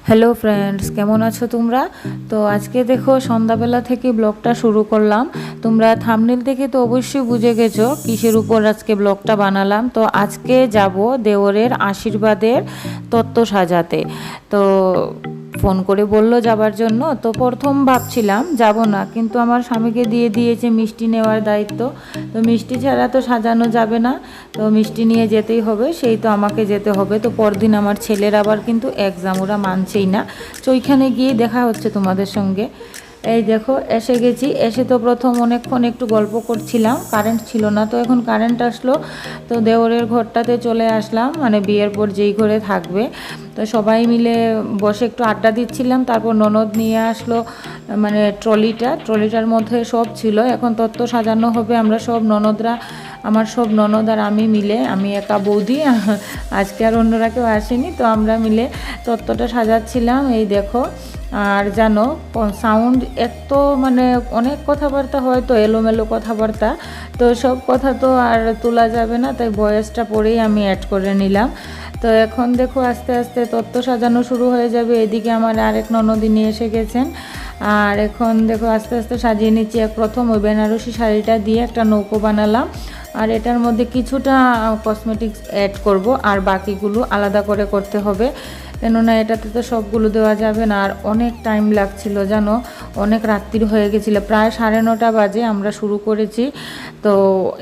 Hello friends, কেমন আছো তোমরা? তো আজকে দেখো সন্ধ্যাবেলা থেকে ব্লগটা শুরু করলাম। তোমরা থাম্বনেল দেখে তো অবশ্যই বুঝে গেছো কিসের উপর আজকে ব্লগটা বানালাম। তো আজকে যাব দেওরের আশীর্বাদের তত্ত্ব সাজাতে। তো ফোন করে বললো যাবার জন্য। তো প্রথম ভাবছিলাম যাব না, কিন্তু আমার স্বামীকে দিয়ে দিয়েছে মিষ্টি নেওয়ার দায়িত্ব। তো মিষ্টি ছাড়া তো সাজানো যাবে না, তো মিষ্টি নিয়ে যেতেই হবে, সেই তো আমাকে যেতে হবে। তো পরদিন আমার ছেলের আবার কিন্তু এক্সাম, ওরা মানছেই না। তো ওইখানে গিয়ে দেখা হচ্ছে তোমাদের সঙ্গে। এই দেখো এসে গেছি। এসে তো প্রথম অনেকক্ষণ একটু গল্প করছিলাম, কারেন্ট ছিল না, তো এখন কারেন্ট আসলো। তো দেওরের ঘরটাতে চলে আসলাম, মানে বিয়ের পর যেই ঘরে থাকবে। তো সবাই মিলে বসে একটু আড্ডা দিচ্ছিলাম। তারপর ননদ নিয়ে আসলো মানে ট্রলিটার মধ্যে সব ছিল। এখন তত্ত্ব সাজানো হবে, আমরা সব ননদরা, আমার সব ননদ আর আমি মিলে, আমি একা বৌদি, আজকে আর অন্যরা কেউ আসেনি, তো আমরা মিলে তত্ত্বটা সাজাচ্ছিলাম। এই দেখো। আর জানো সাউন্ড এত মানে অনেক কথাবার্তা হয়, তো এলোমেলো কথাবার্তা, তো সব কথা তো আর তোলা যাবে না, তাই ভয়েসটা পরেই আমি অ্যাড করে নিলাম। তো এখন দেখো আস্তে আস্তে তত্ত্ব সাজানো শুরু হয়ে যাবে। এদিকে আমার আরেক ননদিনী এসে গেছেন। আর এখন দেখো আস্তে আস্তে সাজিয়ে নিচ্ছি। প্রথম ওই বেনারসি শাড়িটা দিয়ে একটা নৌকো বানালাম, আর এটার মধ্যে কিছুটা কসমেটিক্স অ্যাড করব, আর বাকিগুলো আলাদা করে করতে হবে, কেননা এটাতে তো সবগুলো দেওয়া যাবে না। আর অনেক টাইম লাগছিল জানো, অনেক রাত্রির হয়ে গেছিলো, প্রায় 9:30 বাজে আমরা শুরু করেছি। তো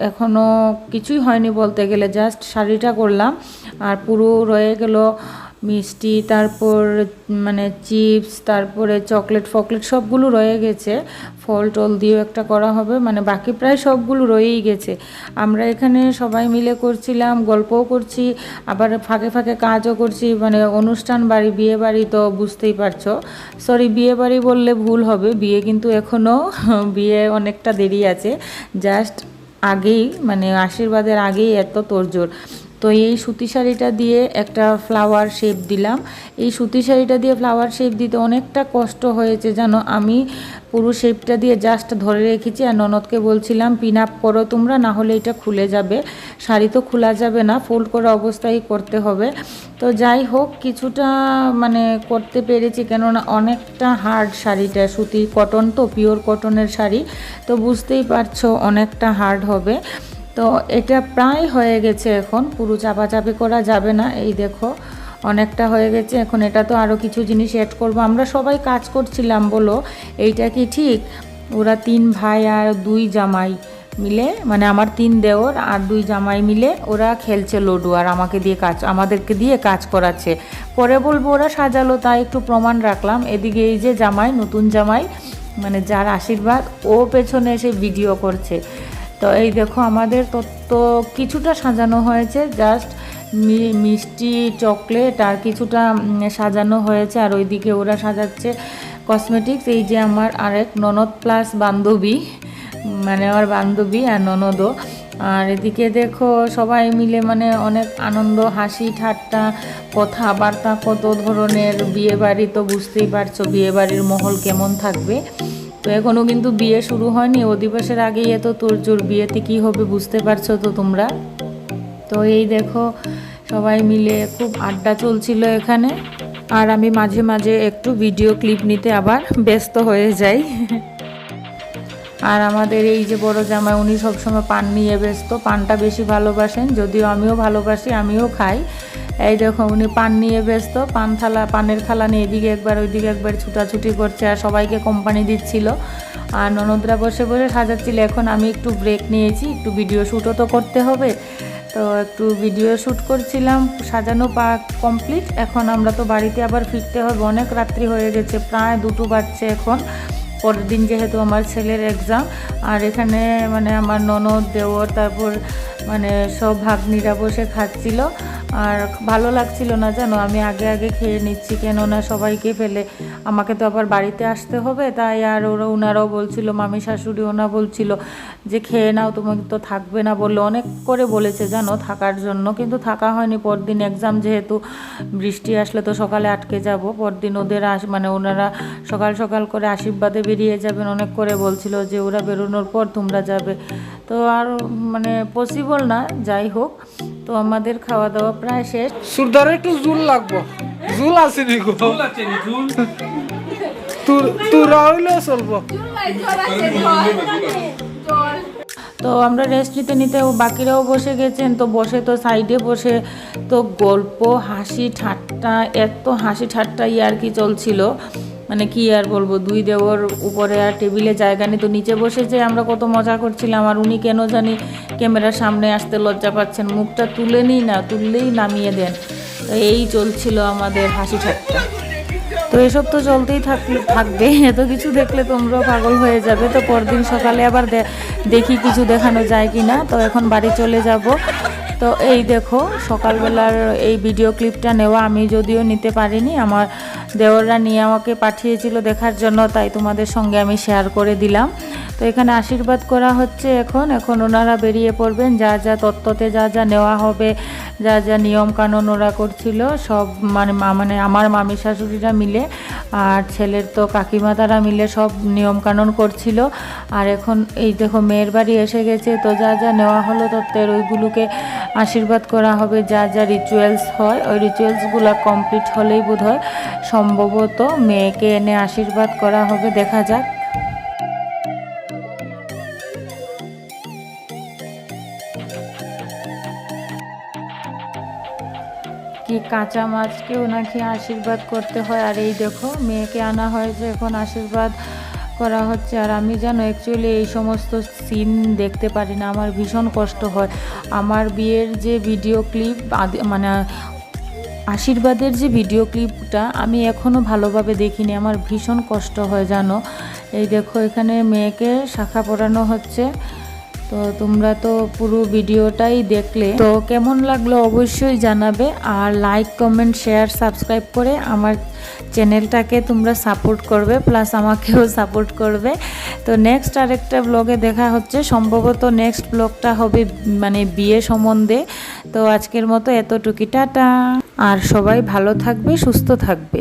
এখনও কিছুই হয়নি বলতে গেলে, জাস্ট শাড়িটা করলাম, আর পুরো রয়ে গেল মিষ্টি, তারপর মানে চিপস, তারপরে চকলেট ফকলেট সবগুলো রয়ে গেছে। ফল টল দিয়েও একটা করা হবে, মানে বাকি প্রায় সবগুলো রয়েই গেছে। আমরা এখানে সবাই মিলে করছিলাম, গল্পও করছি, আবার ফাঁকে ফাঁকে কাজও করছি। মানে অনুষ্ঠান বাড়ি, বিয়ে বাড়ি তো বুঝতেই পারছো। সরি, বিয়ে বাড়ি বললে ভুল হবে, বিয়ে কিন্তু এখনও বিয়ে অনেকটা দেরি আছে, জাস্ট আগেই মানে আশীর্বাদের আগেই এত তোড়জোড়। তো এই সুতি শাড়িটা দিয়ে একটা ফ্লাওয়ার শেপ দিলাম। এই সুতি শাড়িটা দিয়ে ফ্লাওয়ার শেপ দিতে অনেকটা কষ্ট হয়েছে জানো। আমি পুরো শেপটা দিয়ে জাস্ট ধরে রেখেছি, আর ননদকে বলছিলাম পিন আপ করো তোমরা, না হলে এটা খুলে যাবে, শাড়ি তো খোলা যাবে না, ফোল্ড করা অবস্থায় করতে হবে। তো যাই হোক কিছুটা মানে করতে পেরেছি, কেননা অনেকটা হার্ড শাড়িটা, সুতি কটন তো, পিওর কটনের শাড়ি, তো বুঝতেই পারছো অনেকটা হার্ড হবে। তো এটা প্রায় হয়ে গেছে, এখন পুরো চাপাচাপি করা যাবে না। এই দেখো অনেকটা হয়ে গেছে, এখন এটা তো আরও কিছু জিনিস অ্যাড করব। আমরা সবাই কাজ করছিলাম, বলো এইটা কি ঠিক? ওরা 3 ভাই আর 2 জামাই মিলে, মানে আমার 3 দেওর আর 2 জামাই মিলে ওরা খেলছে লুডো, আর আমাদেরকে দিয়ে কাজ করাচ্ছে। পরে বলবো ওরা সাজালো, তাই একটু প্রমাণ রাখলাম। এদিকে এই যে জামাই, নতুন জামাই, মানে যার আশীর্বাদ, ও পেছনে এসে ভিডিও করছে। তো এই দেখো আমাদের তো কিছুটা সাজানো হয়েছে, জাস্ট মিষ্টি চকলেট আর কিছুটা সাজানো হয়েছে, আর ওইদিকে ওরা সাজাচ্ছে কসমেটিক্স। এই যে আমার আরেক ননদ প্লাস বান্ধবী, মানে আমার বান্ধবী আর ননদও। আর এদিকে দেখো সবাই মিলে মানে অনেক আনন্দ, হাসি ঠাট্টা, কথাবার্তা, কত ধরনের। বিয়ে বাড়ি তো বুঝতেই পারছো বিয়ে বাড়ির মহল কেমন থাকবে। তো এখনও কিন্তু বিয়ে শুরু হয়নি, অধিবাসের আগেই এত তোড়জোড়, বিয়েতে কী হবে বুঝতে পারছো তো তোমরা। তো এই দেখো সবাই মিলে খুব আড্ডা চলছিল এখানে, আর আমি মাঝে মাঝে একটু ভিডিও ক্লিপ নিতে আবার ব্যস্ত হয়ে যাই। আর আমাদের এই যে বড় জামাই, উনি সবসময় পান নিয়ে ব্যস্ত, পানটা বেশি ভালোবাসেন, যদিও আমিও ভালোবাসি, আমিও খাই। এই দেখো উনি পান নিয়ে ব্যস্ত, পানের থালা নিয়ে এদিকে একবার ওইদিকে একবার ছুটাছুটি করছে, আর সবাইকে কোম্পানি দিচ্ছিল। আর ননদরা বসে বসে সাজাচ্ছিল। এখন আমি একটু ব্রেক নিয়েছি, একটু ভিডিও শ্যুটও তো করতে হবে, তো একটু ভিডিও শ্যুট করছিলাম। সাজানো কমপ্লিট, এখন আমরা তো বাড়িতে আবার ফিরতে হবে, অনেক রাত্রি হয়ে গেছে, প্রায় 2টো বাজছে এখন। পরের দিন যেহেতু আমার ছেলের এক্সাম, আর এখানে মানে আমার ননদ, দেওর, তারপর মানে সব ভাগ্নিরা বসে খাচ্ছিল। আর ভালো লাগছিল না জানো, আমি আগে আগে খেয়ে নিচ্ছি, কেননা সবাইকে ফেলে আমাকে তো আবার বাড়িতে আসতে হবে। তাই আর ওনারাও বলছিল, মামি শাশুড়ি ওনা বলছিল যে খেয়ে নাও, তোমাকে তো থাকবে না বললে, অনেক করে বলেছে জানো থাকার জন্য, কিন্তু থাকা হয়নি। পরদিন এক্সাম, যেহেতু বৃষ্টি আসলে তো সকালে আটকে যাব। পরদিন ওদের মানে ওনারা সকাল সকাল করে আশীর্বাদে বেরিয়ে যাবেন, অনেক করে বলছিল যে ওরা বেরোনোর পর তোমরা যাবে, তো আর মানে পসিবল না। যাই হোক, তো আমাদের খাওয়া দাওয়া প্রায় শেষ। সুরদারে একটু জোর লাগবো। ঝুল আছে নি গো ঝুল আছে নি ঝুল তোরা হইলেও চলবো। তো আমরা রেস্ট নিতে নিতে বাকিরাও বসে গেছেন, তো বসে তো সাইডে বসে তো গল্প হাসি ঠাট্টা, এত হাসি ঠাট্টা আর কি চলছিল, মানে কি আর বলবো। দুই দেওর উপরে আর টেবিলে জায়গা নেই, তো নিচে বসে যে আমরা কত মজা করছিলাম। আর উনি কেন জানি ক্যামেরার সামনে আসতে লজ্জা পাচ্ছেন, মুখটা তুলে নিই না, তুললেই নামিয়ে দেন। তো এই চলছিল আমাদের হাসি ঠাট্টা। তো এসব তো চলতেই থাকবে, এত কিছু দেখলে তোমরাও পাগল হয়ে যাবে। তো পরদিন সকালে আবার দেখি কিছু দেখানো যায় কি না। তো এখন বাড়ি চলে যাব। তো এই দেখো সকালবেলার এই ভিডিও ক্লিপটা নেওয়া, আমি যদিও নিতে পারিনি, আমার দেওররা নিয়ে আমাকে পাঠিয়েছিল দেখার জন্য, তাই তোমাদের সঙ্গে আমি শেয়ার করে দিলাম। তো এখানে আশীর্বাদ করা হচ্ছে। এখন ওনারা বেরিয়ে পড়বেন, যা যা তত্ত্বতে যা যা নেওয়া হবে, যা যা নিয়ম কানুন ওরা করছিল সব, মানে আমার মামি শাশুড়িরা মিলে আর ছেলের তো কাকিমা তারা মিলে সব নিয়ম কানুন করছিল। আর এখন এই দেখো মেয়ের বাড়ি এসে গেছে, তো যা যা নেওয়া হলো তত্ত্বের ওইগুলোকে আশীর্বাদ করা হবে। যা যা রিচুয়ালস হয় ওই রিচুয়ালসগুলো কমপ্লিট হলেই বোধহয় সম্ভবত মেয়েকে এনে আশীর্বাদ করা হবে, দেখা যাক। কি কাঁচা মাছকেও নাকি আশীর্বাদ করতে হয়। আর এই দেখো মেয়েকে আনা হয়েছে, এখন আশীর্বাদ করা হচ্ছে। আর আমি জানো অ্যাকচুয়ালি এই সমস্ত সিন দেখতে পারি না, আমার ভীষণ কষ্ট হয়। আমার বিয়ের যে ভিডিও ক্লিপ, মানে আশীর্বাদের যে ভিডিও ক্লিপটা আমি এখনও ভালোভাবে দেখিনি, আমার ভীষণ কষ্ট হয় জানো। এই দেখো এখানে মেয়েকে শাখা পরানো হচ্ছে। তো তোমরা তো পুরো ভিডিওটাই দেখলে, তো কেমন লাগলো অবশ্যই জানাবে। আর লাইক কমেন্ট শেয়ার সাবস্ক্রাইব করে আমার চ্যানেলটাকে তোমরা সাপোর্ট করবে, প্লাস আমাকেও সাপোর্ট করবে। তো নেক্সট আরেকটা ব্লগে দেখা হচ্ছে, সম্ভবত নেক্সট ব্লগটা হবে মানে বিয়ে সম্বন্ধে। তো আজকের মতো এতটুকু, টাটা। আর সবাই ভালো থাকবে, সুস্থ থাকবে।